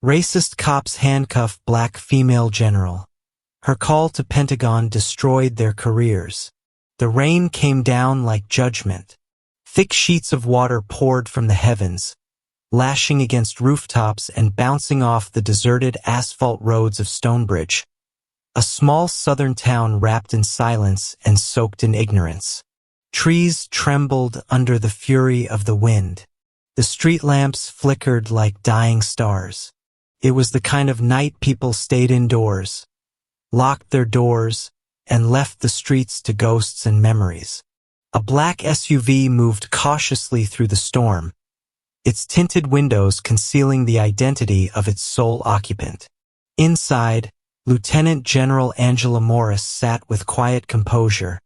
Racist cops handcuff black female general. Her call to Pentagon destroyed their careers. The rain came down like judgment. Thick sheets of water poured from the heavens, lashing against rooftops and bouncing off the deserted asphalt roads of Stonebridge, a small southern town wrapped in silence and soaked in ignorance. Trees trembled under the fury of the wind. The street lamps flickered like dying stars. It was the kind of night people stayed indoors, locked their doors, and left the streets to ghosts and memories. A black SUV moved cautiously through the storm, its tinted windows concealing the identity of its sole occupant. Inside, Lieutenant General Angela Morris sat with quiet composure,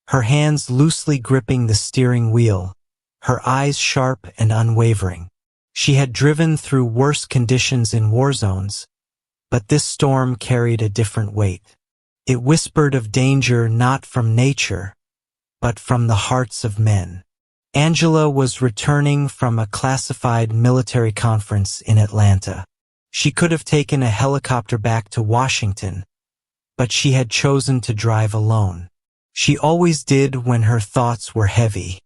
her hands loosely gripping the steering wheel, her eyes sharp and unwavering. She had driven through worse conditions in war zones, but this storm carried a different weight. It whispered of danger not from nature, but from the hearts of men. Angela was returning from a classified military conference in Atlanta. She could have taken a helicopter back to Washington, but she had chosen to drive alone. She always did when her thoughts were heavy,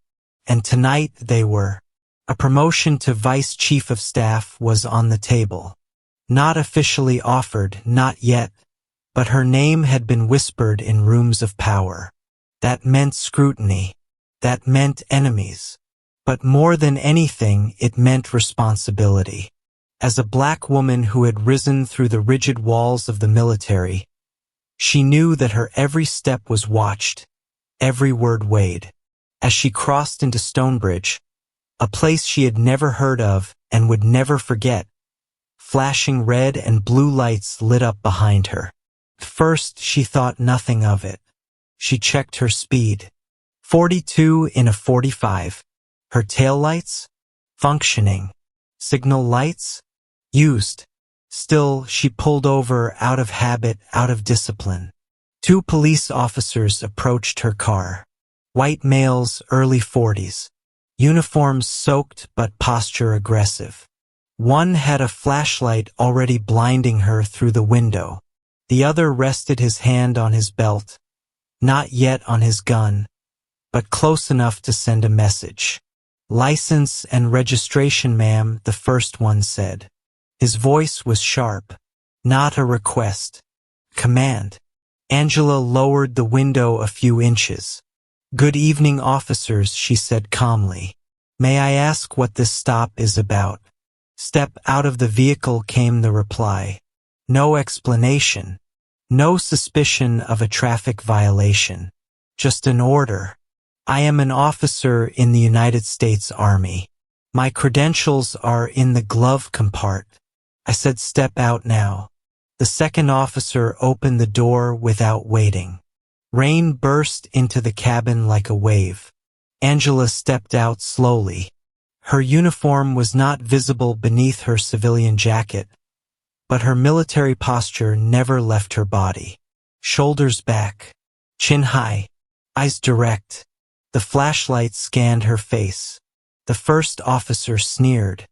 and tonight they were. A promotion to Vice Chief of Staff was on the table. Not officially offered, not yet, but her name had been whispered in rooms of power. That meant scrutiny. That meant enemies. But more than anything, it meant responsibility. As a black woman who had risen through the rigid walls of the military, she knew that her every step was watched, every word weighed. As she crossed into Stonebridge, a place she had never heard of and would never forget, flashing red and blue lights lit up behind her. First, she thought nothing of it. She checked her speed. 42 in a 45. Her taillights? Functioning. Signal lights? Used. Still, she pulled over out of habit, out of discipline. 2 police officers approached her car. White males, early 40s. Uniforms soaked but posture aggressive. One had a flashlight already blinding her through the window. The other rested his hand on his belt, not yet on his gun, but close enough to send a message. "License and registration, ma'am," the first one said. His voice was sharp, not a request. Command. Angela lowered the window a few inches. "Good evening, officers," she said calmly. "May I ask what this stop is about?" "Step out of the vehicle," came the reply. No explanation. No suspicion of a traffic violation. Just an order. "I am an officer in the United States Army. My credentials are in the glove compartment." I said, "Step out now." The second officer opened the door without waiting. Rain burst into the cabin like a wave. Angela stepped out slowly. Her uniform was not visible beneath her civilian jacket, but her military posture never left her body. Shoulders back, chin high, eyes direct. The flashlight scanned her face. The first officer sneered.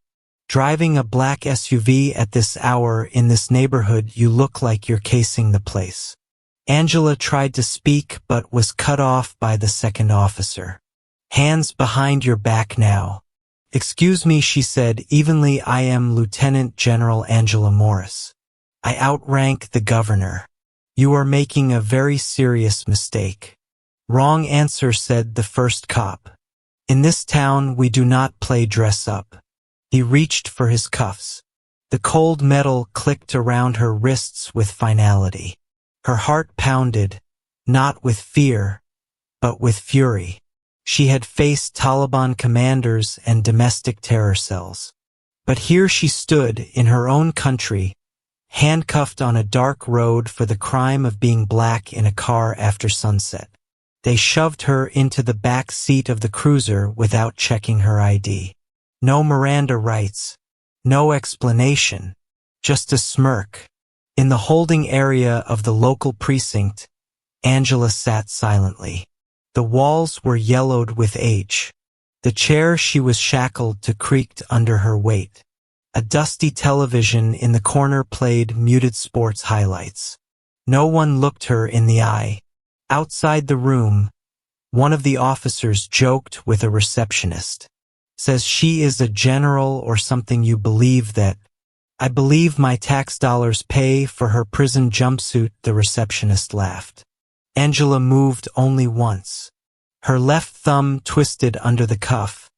"Driving a black SUV at this hour in this neighborhood, you look like you're casing the place." Angela tried to speak but was cut off by the second officer. "Hands behind your back now." "Excuse me," she said evenly, "I am Lieutenant General Angela Morris. I outrank the governor. You are making a very serious mistake." "Wrong answer," said the first cop. "In this town we do not play dress up." He reached for his cuffs. The cold metal clicked around her wrists with finality. Her heart pounded, not with fear, but with fury. She had faced Taliban commanders and domestic terror cells. But here she stood in her own country, handcuffed on a dark road for the crime of being black in a car after sunset. They shoved her into the back seat of the cruiser without checking her ID. No Miranda rights, no explanation, just a smirk. In the holding area of the local precinct, Angela sat silently. The walls were yellowed with age. The chair she was shackled to creaked under her weight. A dusty television in the corner played muted sports highlights. No one looked her in the eye. Outside the room, one of the officers joked with a receptionist. Says she is a general or something. You believe that? I believe my tax dollars pay for her prison jumpsuit, the receptionist laughed. Angela moved only once. Her left thumb twisted under the cuff,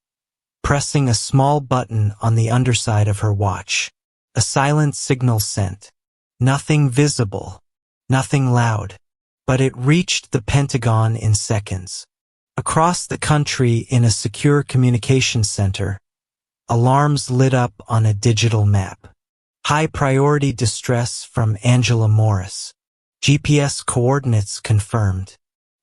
pressing a small button on the underside of her watch. A silent signal sent. Nothing visible, nothing loud, but it reached the Pentagon in seconds. Across the country in a secure communications center, alarms lit up on a digital map. High priority distress from Angela Morris. GPS coordinates confirmed.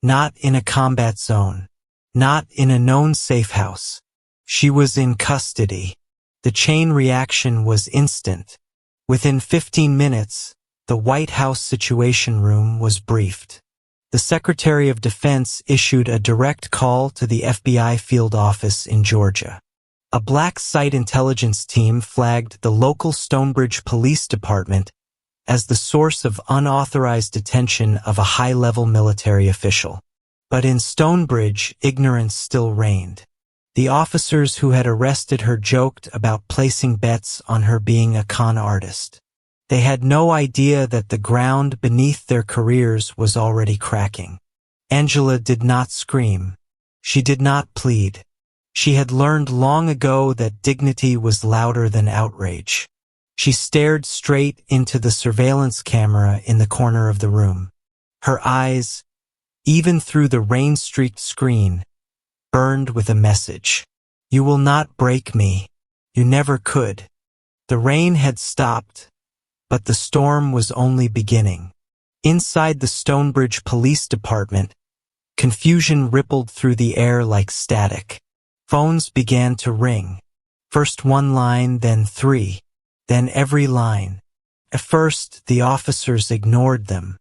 Not in a combat zone. Not in a known safe house. She was in custody. The chain reaction was instant. Within 15 minutes, the White House Situation Room was briefed. The Secretary of Defense issued a direct call to the FBI field office in Georgia. A black site intelligence team flagged the local Stonebridge Police Department as the source of unauthorized detention of a high-level military official. But in Stonebridge, ignorance still reigned. The officers who had arrested her joked about placing bets on her being a con artist. They had no idea that the ground beneath their careers was already cracking. Angela did not scream. She did not plead. She had learned long ago that dignity was louder than outrage. She stared straight into the surveillance camera in the corner of the room. Her eyes, even through the rain-streaked screen, burned with a message. You will not break me. You never could. The rain had stopped, but the storm was only beginning. Inside the Stonebridge Police Department, confusion rippled through the air like static. Phones began to ring. First one line, then three, then every line. At first, the officers ignored them.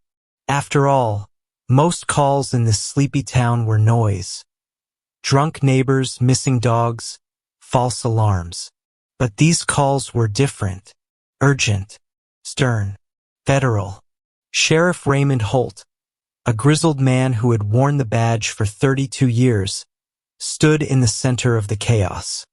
After all, most calls in this sleepy town were noise. Drunk neighbors, missing dogs, false alarms. But these calls were different. Urgent, stern, federal. Sheriff Raymond Holt, a grizzled man who had worn the badge for 32 years, stood in the center of the chaos.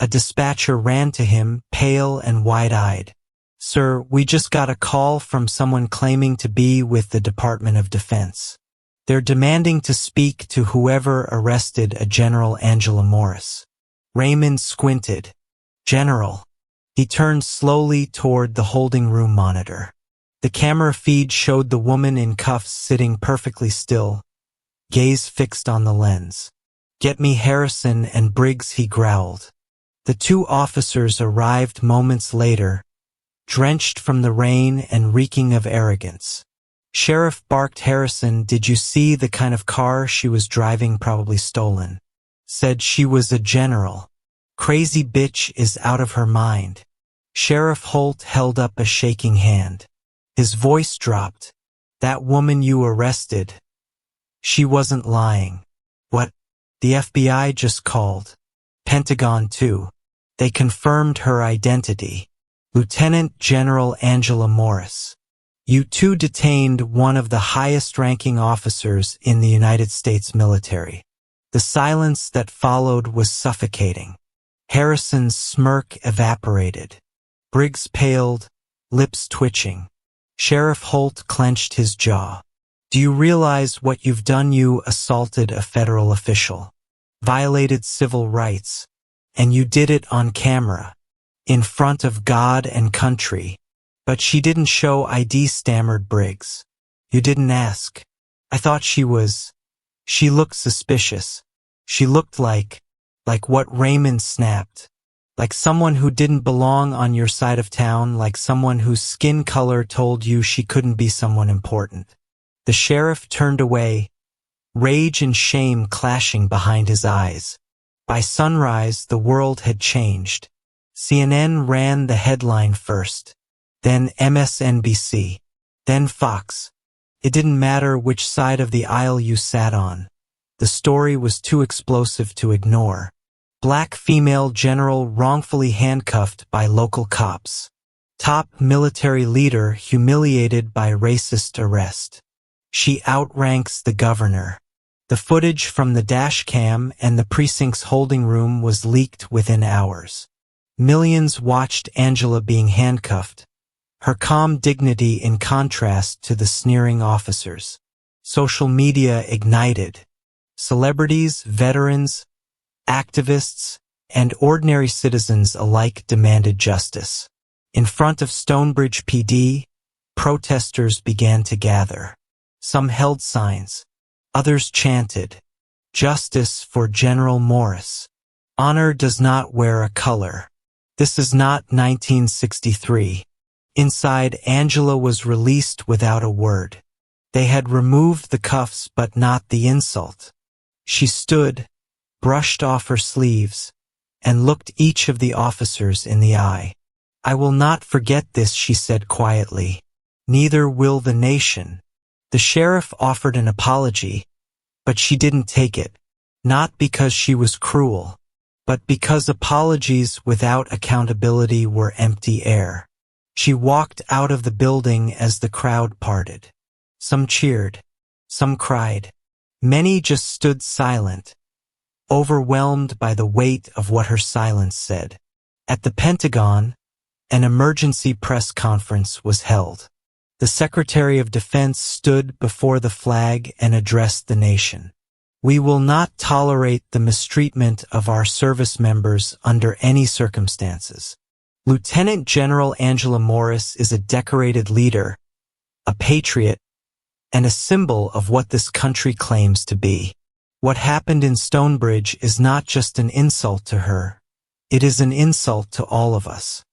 A dispatcher ran to him, pale and wide-eyed. Sir, we just got a call from someone claiming to be with the Department of Defense. They're demanding to speak to whoever arrested a General Angela Morris. Raymond squinted. General. He turned slowly toward the holding room monitor. The camera feed showed the woman in cuffs sitting perfectly still, gaze fixed on the lens. Get me Harrison and Briggs, he growled. The two officers arrived moments later, drenched from the rain and reeking of arrogance. Sheriff barked. Harrison, did you see the kind of car she was driving? Probably stolen. Said she was a general. Crazy bitch is out of her mind. Sheriff Holt held up a shaking hand. His voice dropped. That woman you arrested. She wasn't lying. What? The FBI just called. Pentagon too. They confirmed her identity. Lieutenant General Angela Morris. You two detained one of the highest-ranking officers in the United States military. The silence that followed was suffocating. Harrison's smirk evaporated. Briggs paled, lips twitching. Sheriff Holt clenched his jaw. Do you realize what you've done? You assaulted a federal official, violated civil rights, and you did it on camera, in front of God and country. But she didn't show ID, stammered Briggs. You didn't ask. I thought she looked suspicious. She looked like what? Raymond snapped. Like someone who didn't belong on your side of town, like someone whose skin color told you she couldn't be someone important. The sheriff turned away, rage and shame clashing behind his eyes. By sunrise, the world had changed. CNN ran the headline first, then MSNBC, then Fox. It didn't matter which side of the aisle you sat on. The story was too explosive to ignore. Black female general wrongfully handcuffed by local cops. Top military leader humiliated by racist arrest. She outranks the governor. The footage from the dashcam and the precinct's holding room was leaked within hours. Millions watched Angela being handcuffed, her calm dignity in contrast to the sneering officers. Social media ignited. Celebrities, veterans, activists, and ordinary citizens alike demanded justice. In front of Stonebridge PD, protesters began to gather. Some held signs. Others chanted, "Justice for General Morris. Honor does not wear a color." This is not 1963. Inside, Angela was released without a word. They had removed the cuffs but not the insult. She stood, brushed off her sleeves, and looked each of the officers in the eye. "I will not forget this," she said quietly. "Neither will the nation." The sheriff offered an apology, but she didn't take it, not because she was cruel, but because apologies without accountability were empty air. She walked out of the building as the crowd parted. Some cheered, some cried. Many just stood silent, overwhelmed by the weight of what her silence said. At the Pentagon, an emergency press conference was held. The Secretary of Defense stood before the flag and addressed the nation. "We will not tolerate the mistreatment of our service members under any circumstances." Lieutenant General Angela Morris is a decorated leader, a patriot, and a symbol of what this country claims to be. What happened in Stonebridge is not just an insult to her. It is an insult to all of us.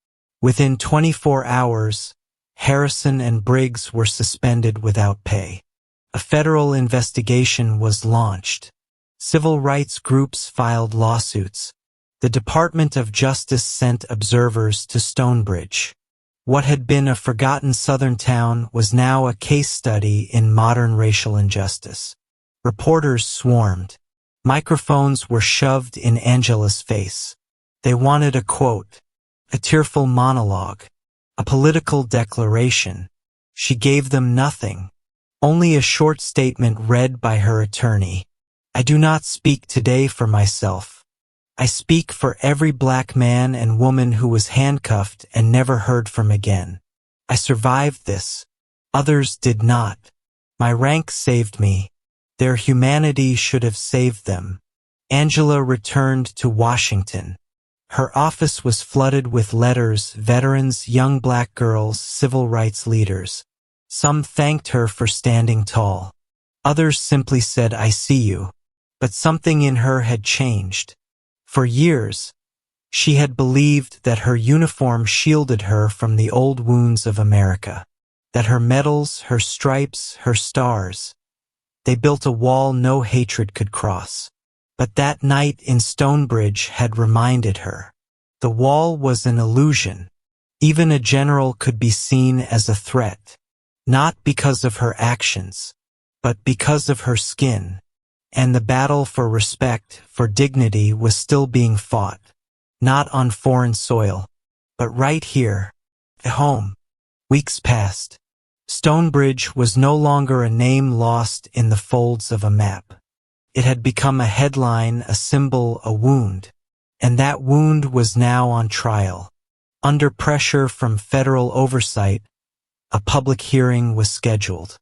Within 24 hours, Harrison and Briggs were suspended without pay. A federal investigation was launched. Civil rights groups filed lawsuits. The Department of Justice sent observers to Stonebridge. What had been a forgotten Southern town was now a case study in modern racial injustice. Reporters swarmed. Microphones were shoved in Angela's face. They wanted a quote, a tearful monologue, a political declaration. She gave them nothing, only a short statement read by her attorney. "I do not speak today for myself. I speak for every black man and woman who was handcuffed and never heard from again. I survived this. Others did not. My rank saved me. Their humanity should have saved them." Angela returned to Washington. Her office was flooded with letters, veterans, young black girls, civil rights leaders. Some thanked her for standing tall. Others simply said, "I see you." But something in her had changed. For years, she had believed that her uniform shielded her from the old wounds of America, that her medals, her stripes, her stars, they built a wall no hatred could cross. But that night in Stonebridge had reminded her. The wall was an illusion. Even a general could be seen as a threat, not because of her actions, but because of her skin. And the battle for respect, for dignity, was still being fought, not on foreign soil, but right here, at home. Weeks passed. Stonebridge was no longer a name lost in the folds of a map. It had become a headline, a symbol, a wound. And that wound was now on trial. Under pressure from federal oversight, a public hearing was scheduled.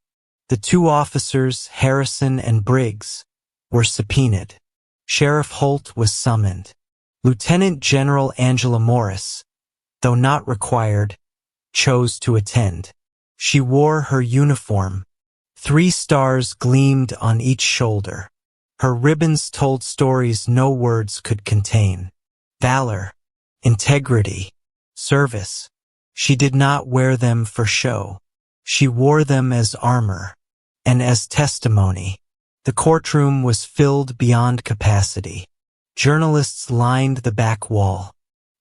The two officers, Harrison and Briggs, were subpoenaed. Sheriff Holt was summoned. Lieutenant General Angela Morris, though not required, chose to attend. She wore her uniform. 3 stars gleamed on each shoulder. Her ribbons told stories no words could contain. Valor, integrity, service. She did not wear them for show. She wore them as armor and as testimony. The courtroom was filled beyond capacity. Journalists lined the back wall.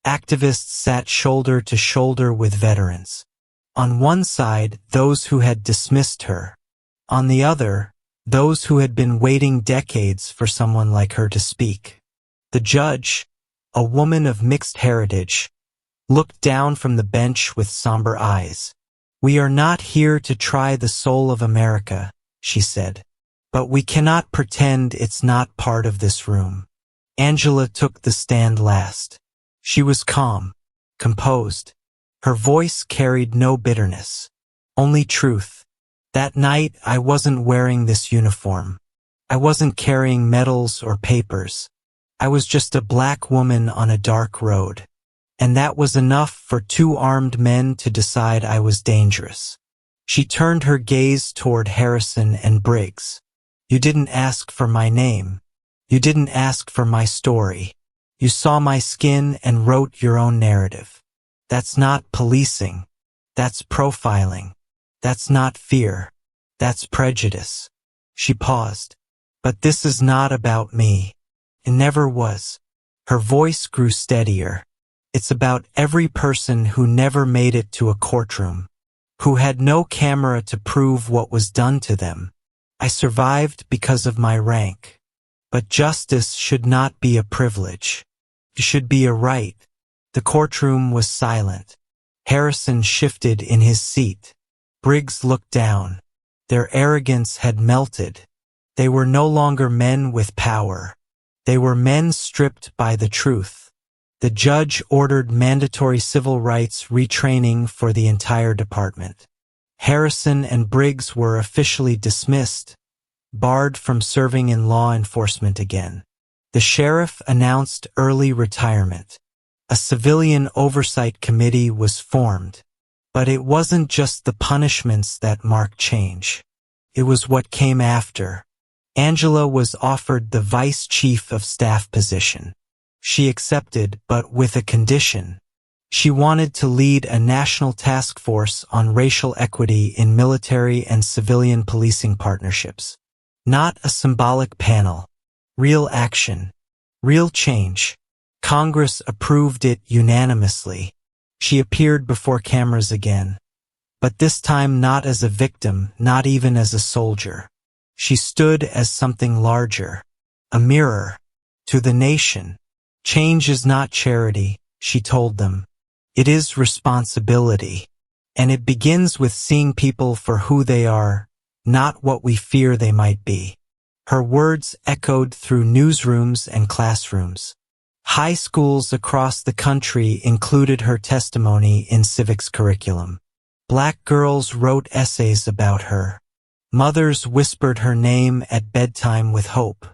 Activists sat shoulder to shoulder with veterans. On one side, those who had dismissed her. On the other, those who had been waiting decades for someone like her to speak. The judge, a woman of mixed heritage, looked down from the bench with somber eyes. "We are not here to try the soul of America," she said. "But we cannot pretend it's not part of this room." Angela took the stand last. She was calm, composed. Her voice carried no bitterness, only truth. "That night I wasn't wearing this uniform. I wasn't carrying medals or papers. I was just a black woman on a dark road. And that was enough for two armed men to decide I was dangerous." She turned her gaze toward Harrison and Briggs. "You didn't ask for my name. You didn't ask for my story. You saw my skin and wrote your own narrative. That's not policing. That's profiling. That's not fear. That's prejudice." She paused. "But this is not about me. It never was." Her voice grew steadier. "It's about every person who never made it to a courtroom, who had no camera to prove what was done to them. I survived because of my rank. But justice should not be a privilege. It should be a right." The courtroom was silent. Harrison shifted in his seat. Briggs looked down. Their arrogance had melted. They were no longer men with power. They were men stripped by the truth. The judge ordered mandatory civil rights retraining for the entire department. Harrison and Briggs were officially dismissed, barred from serving in law enforcement again. The sheriff announced early retirement. A civilian oversight committee was formed. But it wasn't just the punishments that marked change. It was what came after. Angela was offered the vice chief of staff position. She accepted, but with a condition. She wanted to lead a national task force on racial equity in military and civilian policing partnerships. Not a symbolic panel. Real action. Real change. Congress approved it unanimously. She appeared before cameras again. But this time not as a victim, not even as a soldier. She stood as something larger. A mirror. To the nation. "Change is not charity," she told them. "It is responsibility. And it begins with seeing people for who they are, not what we fear they might be." Her words echoed through newsrooms and classrooms. High schools across the country included her testimony in civics curriculum. Black girls wrote essays about her. Mothers whispered her name at bedtime with hope.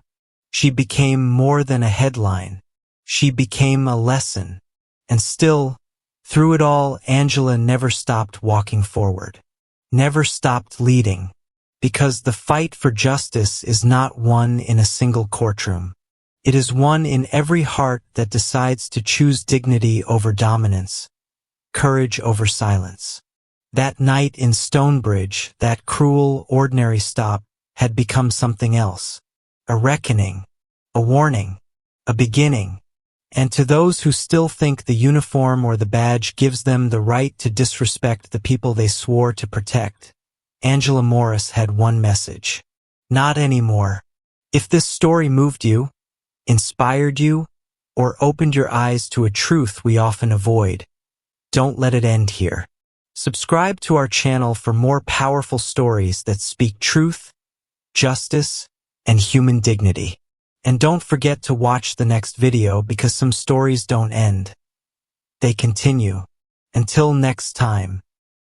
She became more than a headline. She became a lesson. And still, through it all, Angela never stopped walking forward. Never stopped leading. Because the fight for justice is not won in a single courtroom. It is one in every heart that decides to choose dignity over dominance, courage over silence. That night in Stonebridge, that cruel, ordinary stop, had become something else. A reckoning, a warning, a beginning. And to those who still think the uniform or the badge gives them the right to disrespect the people they swore to protect, Angela Morris had one message. Not anymore. If this story moved you, inspired you, or opened your eyes to a truth we often avoid, don't let it end here. Subscribe to our channel for more powerful stories that speak truth, justice, and human dignity. And don't forget to watch the next video because some stories don't end. They continue. Until next time.